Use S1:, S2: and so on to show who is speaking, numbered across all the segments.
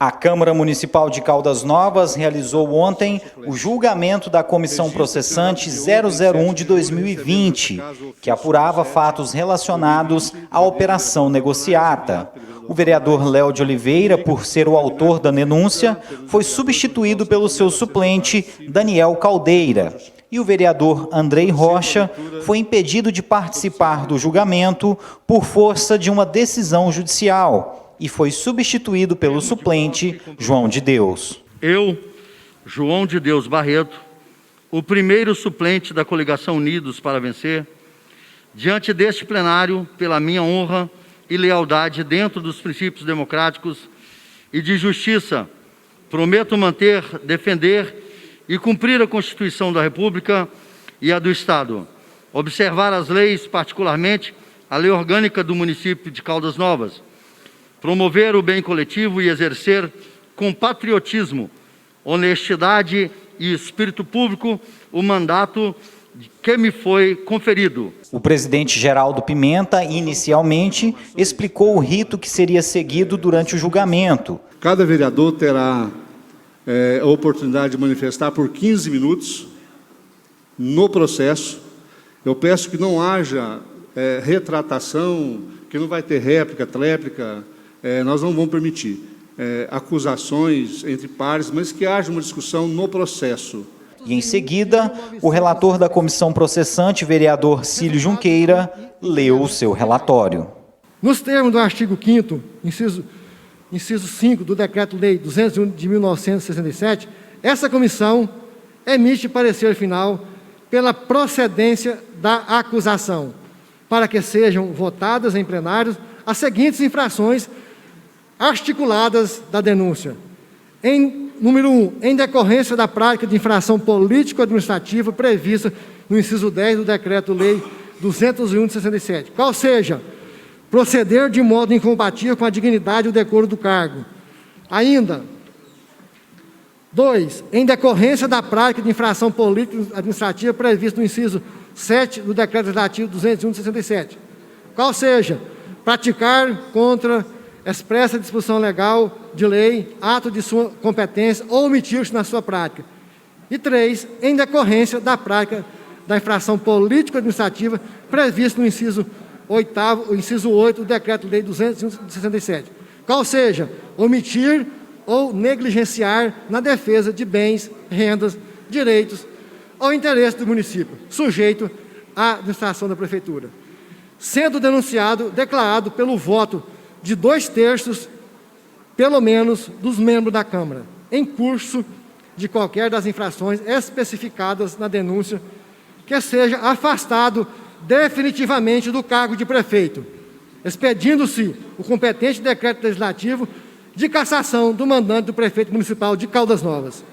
S1: A Câmara Municipal de Caldas Novas realizou ontem o julgamento da Comissão Processante 001 de 2020, que apurava fatos relacionados à Operação Negociata. O vereador Léo de Oliveira, por ser o autor da denúncia, foi substituído pelo seu suplente, Daniel Caldeira. E o vereador Andrei Rocha foi impedido de participar do julgamento por força de uma decisão judicial e foi substituído pelo suplente João de Deus.
S2: Eu, João de Deus Barreto, o primeiro suplente da coligação Unidos para Vencer, diante deste plenário, pela minha honra e lealdade dentro dos princípios democráticos e de justiça, prometo manter, defender e cumprir a Constituição da República e a do Estado, observar as leis, particularmente a Lei Orgânica do município de Caldas Novas, promover o bem coletivo e exercer com patriotismo, honestidade e espírito público o mandato que me foi conferido.
S1: O presidente Geraldo Pimenta, inicialmente, explicou o rito que seria seguido durante o julgamento.
S3: Cada vereador terá a oportunidade de manifestar por 15 minutos no processo. Eu peço que não haja retratação, que não vai ter réplica, tréplica. Nós não vamos permitir acusações entre pares, mas que haja uma discussão no processo.
S1: E, em seguida, o relator da comissão processante, vereador Cílio Junqueira, leu o seu relatório.
S4: Nos termos do artigo 5º, inciso 5 do Decreto-Lei 201 de 1967, essa comissão emite parecer final pela procedência da acusação, para que sejam votadas em plenário as seguintes infrações articuladas da denúncia. Número 1, em decorrência da prática de infração político-administrativa prevista no inciso 10 do Decreto-Lei 201 de 67, qual seja, proceder de modo incompatível com a dignidade e o decoro do cargo. Ainda, 2, em decorrência da prática de infração político-administrativa prevista no inciso 7 do Decreto Legislativo 201 de 67, qual seja, praticar contra expressa disposição legal de lei, ato de sua competência ou omitir-se na sua prática. E 3, em decorrência da prática da infração político-administrativa prevista no inciso 8 do Decreto-Lei 201 de 67, qual seja, omitir ou negligenciar na defesa de bens, rendas, direitos ou interesse do município, sujeito à administração da Prefeitura, sendo denunciado, declarado pelo voto de 2/3, pelo menos, dos membros da Câmara, em curso de qualquer das infrações especificadas na denúncia, que seja afastado definitivamente do cargo de prefeito, expedindo-se o competente decreto legislativo de cassação do mandante do prefeito municipal de Caldas Novas.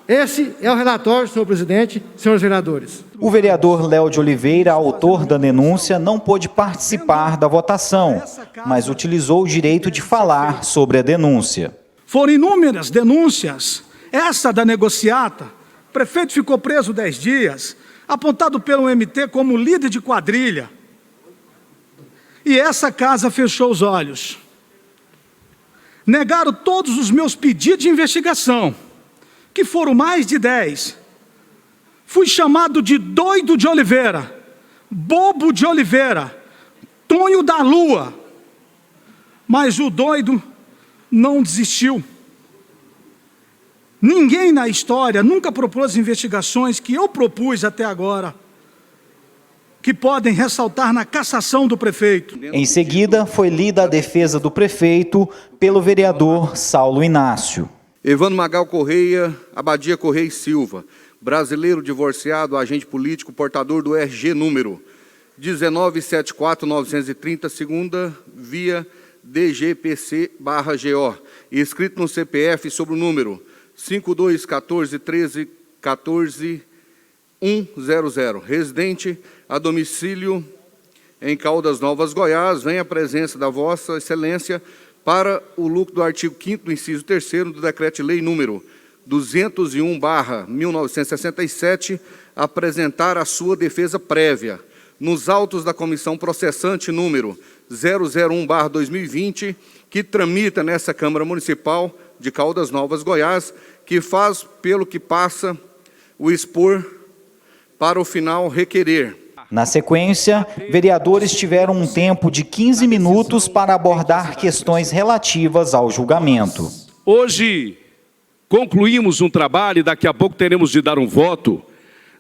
S4: Esse é o relatório, senhor presidente, senhores vereadores.
S1: O vereador Léo de Oliveira, autor da denúncia, não pôde participar da votação, mas utilizou o direito de falar sobre a denúncia.
S5: Foram inúmeras denúncias, essa da negociata. O prefeito ficou preso 10 dias, apontado pelo MT como líder de quadrilha. E essa casa fechou os olhos. Negaram todos os meus pedidos de investigação, que foram mais de 10. Fui chamado de doido de Oliveira, bobo de Oliveira, Tonho da Lua. Mas o doido não desistiu. Ninguém na história nunca propôs investigações que eu propus até agora, que podem ressaltar na cassação do prefeito.
S1: Em seguida, foi lida a defesa do prefeito pelo vereador Saulo Inácio.
S6: Evandro Magal Correia, Abadia Correia e Silva, brasileiro divorciado, agente político, portador do RG número 1974930, segunda via DGPC/GO, e escrito no CPF sob o número 521413141100, residente a domicílio em Caldas Novas, Goiás, vem à presença da Vossa Excelência para o lucro do artigo 5º do inciso 3º do Decreto-Lei número 201/1967, apresentar a sua defesa prévia nos autos da Comissão Processante número 001/2020, que tramita nessa Câmara Municipal de Caldas Novas, Goiás, que faz, pelo que passa, o expor para o final requerer.
S1: Na sequência, vereadores tiveram um tempo de 15 minutos para abordar questões relativas ao julgamento.
S7: Hoje concluímos um trabalho e daqui a pouco teremos de dar um voto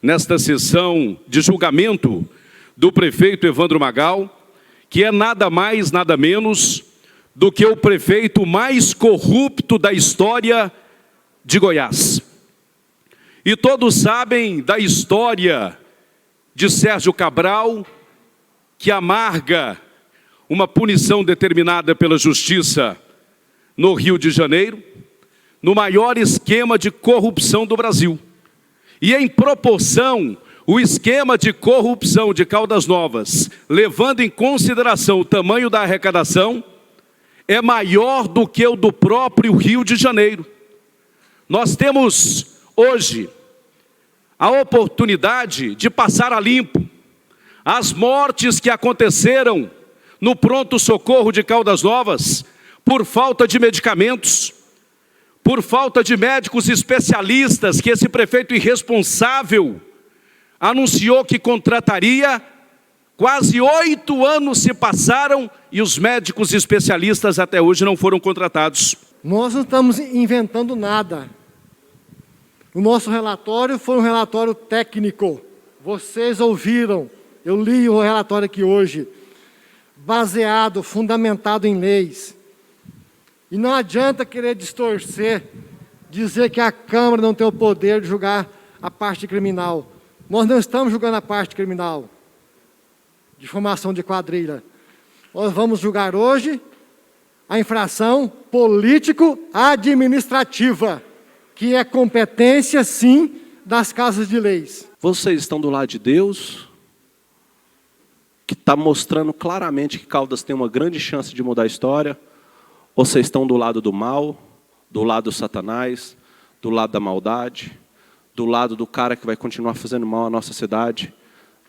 S7: nesta sessão de julgamento do prefeito Evandro Magal, que é nada mais, nada menos do que o prefeito mais corrupto da história de Goiás. E todos sabem da história de Sérgio Cabral, que amarga uma punição determinada pela Justiça no Rio de Janeiro, no maior esquema de corrupção do Brasil. E em proporção, o esquema de corrupção de Caldas Novas, levando em consideração o tamanho da arrecadação, é maior do que o do próprio Rio de Janeiro. Nós temos hoje a oportunidade de passar a limpo as mortes que aconteceram no pronto-socorro de Caldas Novas por falta de medicamentos, por falta de médicos especialistas que esse prefeito irresponsável anunciou que contrataria. Quase 8 anos se passaram e os médicos especialistas até hoje não foram contratados.
S4: Nós não estamos inventando nada. O nosso relatório foi um relatório técnico. Vocês ouviram, eu li o relatório aqui hoje, baseado, fundamentado em leis. E não adianta querer distorcer, dizer que a Câmara não tem o poder de julgar a parte criminal. Nós não estamos julgando a parte criminal de formação de quadrilha. Nós vamos julgar hoje a infração político-administrativa, que é competência, sim, das casas de leis.
S7: Vocês estão do lado de Deus, que está mostrando claramente que Caldas tem uma grande chance de mudar a história, ou vocês estão do lado do mal, do lado do Satanás, do lado da maldade, do lado do cara que vai continuar fazendo mal à nossa cidade,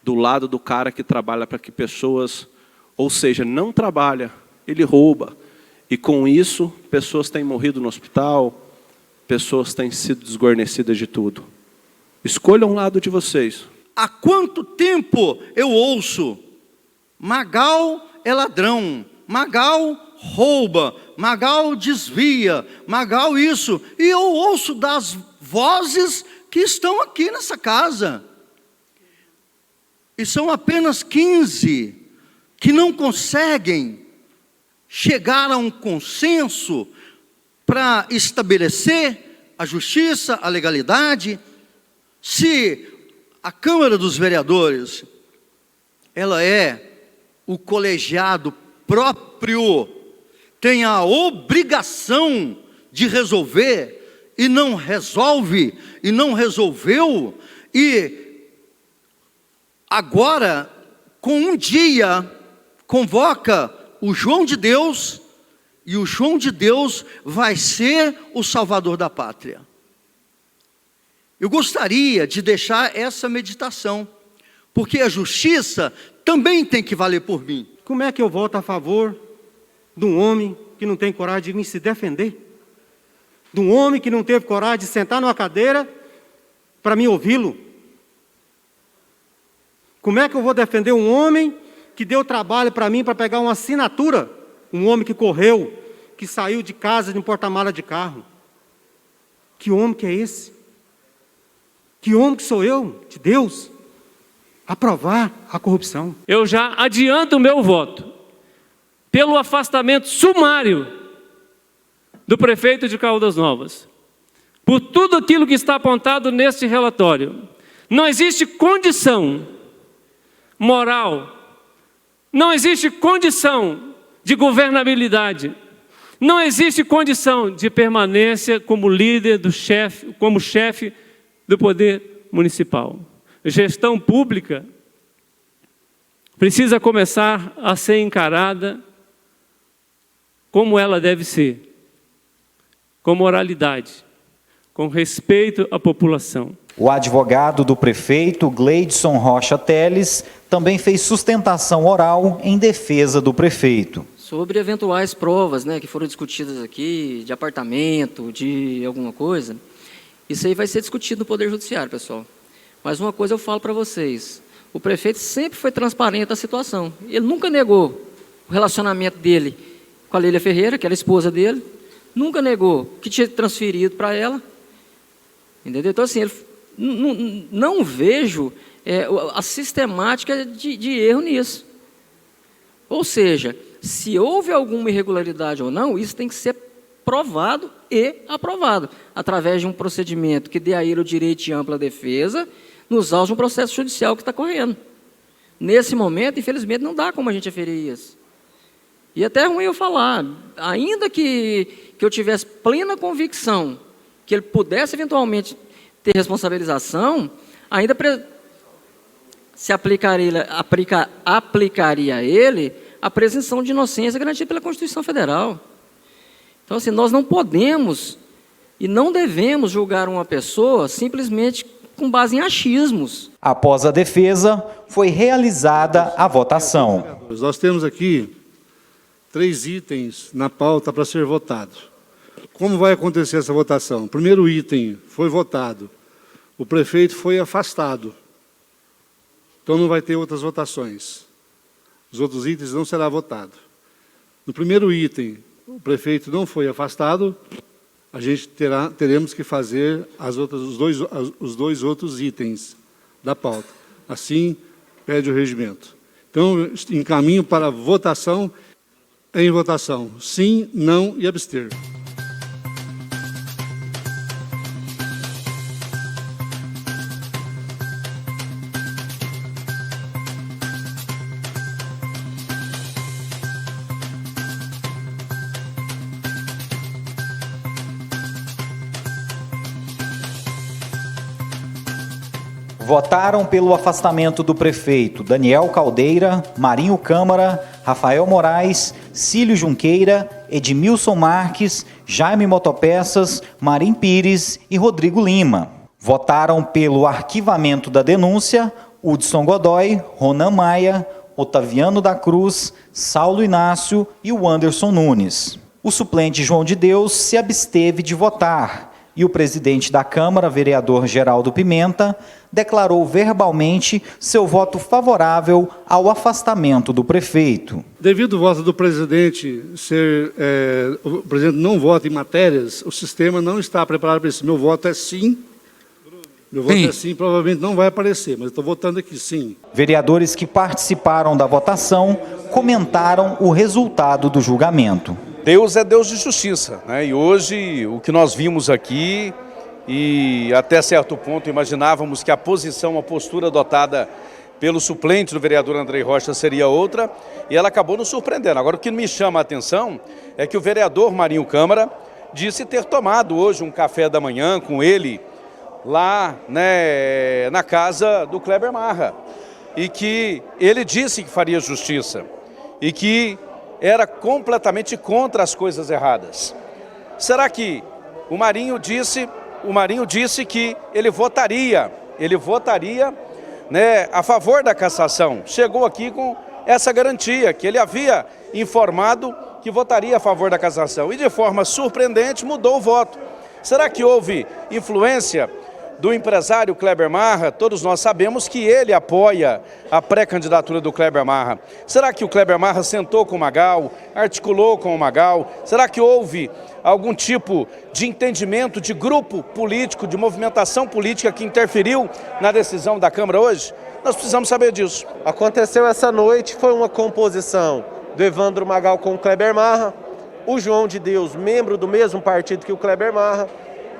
S7: do lado do cara que trabalha para que pessoas, ou seja, não trabalha, ele rouba. E com isso, pessoas têm morrido no hospital, pessoas têm sido desguarnecidas de tudo. Escolham um lado de vocês.
S2: Há quanto tempo eu ouço: Magal é ladrão, Magal rouba, Magal desvia, Magal isso. E eu ouço das vozes que estão aqui nessa casa. E são apenas 15 que não conseguem chegar a um consenso para estabelecer a justiça, a legalidade. Se a Câmara dos Vereadores, ela é o colegiado próprio, tem a obrigação de resolver, e não resolve, e não resolveu, e agora, com um dia, convoca o João de Deus, e o João de Deus vai ser o salvador da pátria. Eu gostaria de deixar essa meditação, porque a justiça também tem que valer por mim.
S8: Como é que eu voto a favor de um homem que não tem coragem de vir se defender? De um homem que não teve coragem de sentar numa cadeira para me ouvi-lo? Como é que eu vou defender um homem que deu trabalho para mim para pegar uma assinatura? Um homem que correu, que saiu de casa de um porta-mala de carro. Que homem que é esse? Que homem que sou eu, de Deus? Aprovar a corrupção.
S9: Eu já adianto o meu voto pelo afastamento sumário do prefeito de Caldas Novas, por tudo aquilo que está apontado neste relatório. Não existe condição moral, não existe condição de governabilidade, não existe condição de permanência como líder do chefe, como chefe do poder municipal. Gestão pública precisa começar a ser encarada como ela deve ser, com moralidade, com respeito à população.
S1: O advogado do prefeito, Gleidson Rocha Teles, também fez sustentação oral em defesa do prefeito.
S10: sobre eventuais provas, né, que foram discutidas aqui, de apartamento, de alguma coisa. Isso aí vai ser discutido no Poder Judiciário, pessoal. Mas uma coisa eu falo para vocês, o prefeito sempre foi transparente na situação. Ele nunca negou o relacionamento dele com a Lília Ferreira, que era a esposa dele, nunca negou que tinha transferido para ela. Entendeu? Então, assim, não vejo a sistemática de erro nisso. Ou seja, se houve alguma irregularidade ou não, isso tem que ser provado e aprovado, através de um procedimento que dê a ele o direito de ampla defesa, nos autos de um processo judicial que está correndo. Nesse momento, infelizmente, não dá como a gente aferir isso. E até é ruim eu falar, ainda que eu tivesse plena convicção que ele pudesse eventualmente ter responsabilização, ainda se aplicaria a ele a presunção de inocência garantida pela Constituição Federal. Então, assim, nós não podemos e não devemos julgar uma pessoa simplesmente com base em achismos.
S1: Após a defesa, foi realizada a votação.
S3: Nós temos aqui 3 itens na pauta para ser votado. Como vai acontecer essa votação? O primeiro item foi votado. O prefeito foi afastado. Então não vai ter outras votações. Os outros itens não será votado. No primeiro item, o prefeito não foi afastado, a gente teremos que fazer os dois outros itens da pauta. Assim pede o regimento. Então, encaminho para votação. Em votação, sim, não e abster.
S1: Votaram pelo afastamento do prefeito Daniel Caldeira, Marinho Câmara, Rafael Moraes, Cílio Junqueira, Edmilson Marques, Jaime Motopeças, Marim Pires e Rodrigo Lima. Votaram pelo arquivamento da denúncia Hudson Godoy, Ronan Maia, Otaviano da Cruz, Saulo Inácio e o Anderson Nunes. O suplente João de Deus se absteve de votar e o presidente da Câmara, vereador Geraldo Pimenta, declarou verbalmente seu voto favorável ao afastamento do prefeito.
S3: Devido ao voto do presidente o presidente não vota em matérias, o sistema não está preparado para isso. Meu voto é sim. Meu voto é sim, provavelmente não vai aparecer, mas estou votando aqui sim.
S1: Vereadores que participaram da votação comentaram o resultado do julgamento.
S7: Deus é Deus de justiça, né? E hoje o que nós vimos aqui, e até certo ponto imaginávamos que a postura adotada pelo suplente do vereador Andrei Rocha seria outra, e ela acabou nos surpreendendo. Agora, o que me chama a atenção é que o vereador Marinho Câmara disse ter tomado hoje um café da manhã com ele lá, né, na casa do Kleber Marra, e que ele disse que faria justiça, e que era completamente contra as coisas erradas. Será que o Marinho disse que ele votaria, né, a favor da cassação? Chegou aqui com essa garantia, que ele havia informado que votaria a favor da cassação, e de forma surpreendente mudou o voto. Será que houve influência do empresário Kleber Marra? Todos nós sabemos que ele apoia a pré-candidatura do Kleber Marra. Será que o Kleber Marra sentou com o Magal, articulou com o Magal? Será que houve algum tipo de entendimento de grupo político, de movimentação política que interferiu na decisão da Câmara hoje? Nós precisamos saber disso.
S11: Aconteceu essa noite, foi uma composição do Evandro Magal com o Kleber Marra. O João de Deus, membro do mesmo partido que o Kleber Marra,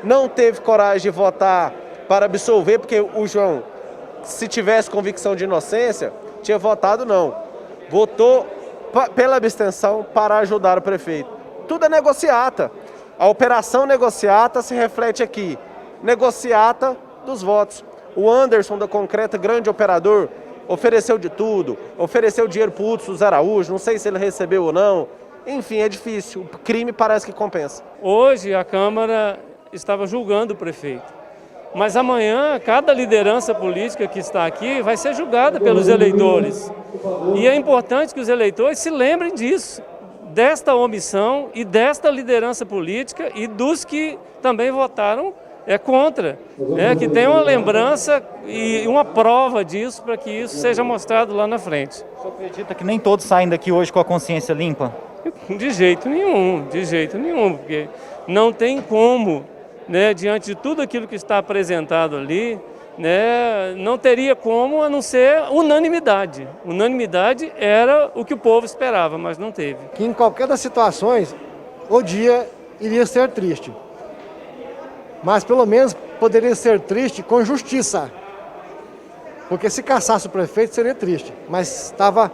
S11: não teve coragem de votar para absolver, porque o João, se tivesse convicção de inocência, tinha votado não. Votou pela abstenção para ajudar o prefeito. Tudo é negociata. A operação negociata se reflete aqui. Negociata dos votos. O Anderson da Concreta, grande operador, ofereceu de tudo. Ofereceu dinheiro para o Hudson Araújo, não sei se ele recebeu ou não. Enfim, é difícil. O crime parece que compensa.
S9: Hoje a Câmara estava julgando o prefeito. Mas amanhã, cada liderança política que está aqui vai ser julgada pelos eleitores. E é importante que os eleitores se lembrem disso, desta omissão e desta liderança política e dos que também votaram contra, que tem uma lembrança e uma prova disso para que isso seja mostrado lá na frente.
S1: O senhor acredita que nem todos saem daqui hoje com a consciência limpa?
S9: De jeito nenhum, porque não tem como, diante de tudo aquilo que está apresentado ali, não teria como a não ser unanimidade. Unanimidade era o que o povo esperava, mas não teve.
S4: Que em qualquer das situações, o dia iria ser triste. Mas pelo menos poderia ser triste com justiça. Porque se caçasse o prefeito seria triste, mas estava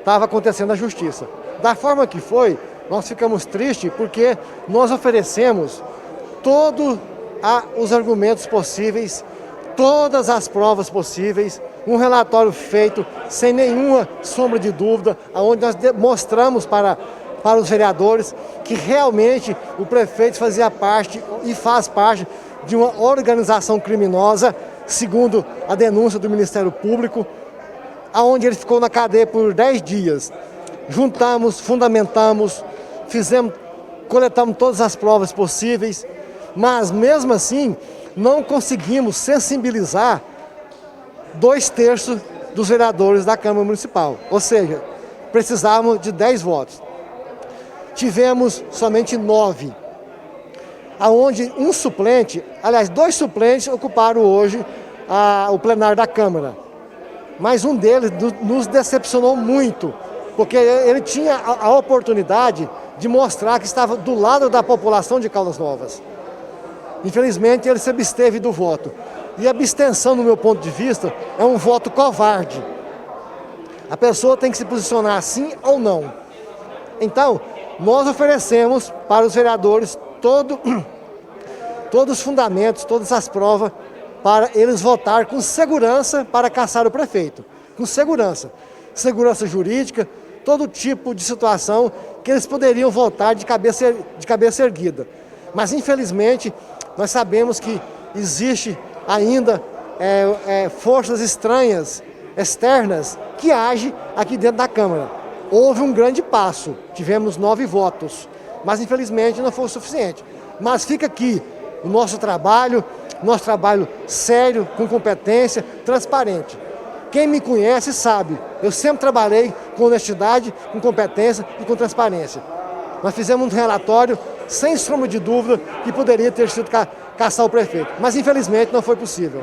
S4: acontecendo a justiça. Da forma que foi, nós ficamos tristes porque nós oferecemos todos os argumentos possíveis, todas as provas possíveis, um relatório feito sem nenhuma sombra de dúvida, onde nós mostramos para os vereadores que realmente o prefeito fazia parte e faz parte de uma organização criminosa, segundo a denúncia do Ministério Público, onde ele ficou na cadeia por 10 dias. Juntamos, fundamentamos, coletamos todas as provas possíveis, mas mesmo assim não conseguimos sensibilizar 2/3 dos vereadores da Câmara Municipal, ou seja, precisávamos de 10 votos. Tivemos somente 9, aonde um suplente, aliás, 2 suplentes ocuparam hoje o plenário da Câmara. Mas um deles nos decepcionou muito, porque ele tinha a oportunidade de mostrar que estava do lado da população de Caldas Novas. Infelizmente, ele se absteve do voto. E a abstenção, no meu ponto de vista, é um voto covarde. A pessoa tem que se posicionar sim ou não. Então, nós oferecemos para os vereadores todos os fundamentos, todas as provas, para eles votar com segurança para caçar o prefeito. Com segurança. Segurança jurídica, todo tipo de situação que eles poderiam votar de cabeça erguida. Mas, infelizmente, nós sabemos que existe ainda forças estranhas, externas, que agem aqui dentro da Câmara. Houve um grande passo, tivemos 9 votos, mas infelizmente não foi o suficiente. Mas fica aqui o nosso trabalho sério, com competência, transparente. Quem me conhece sabe, eu sempre trabalhei com honestidade, com competência e com transparência. Nós fizemos um relatório, sem sombra de dúvida, que poderia ter sido caçar o prefeito, mas infelizmente não foi possível.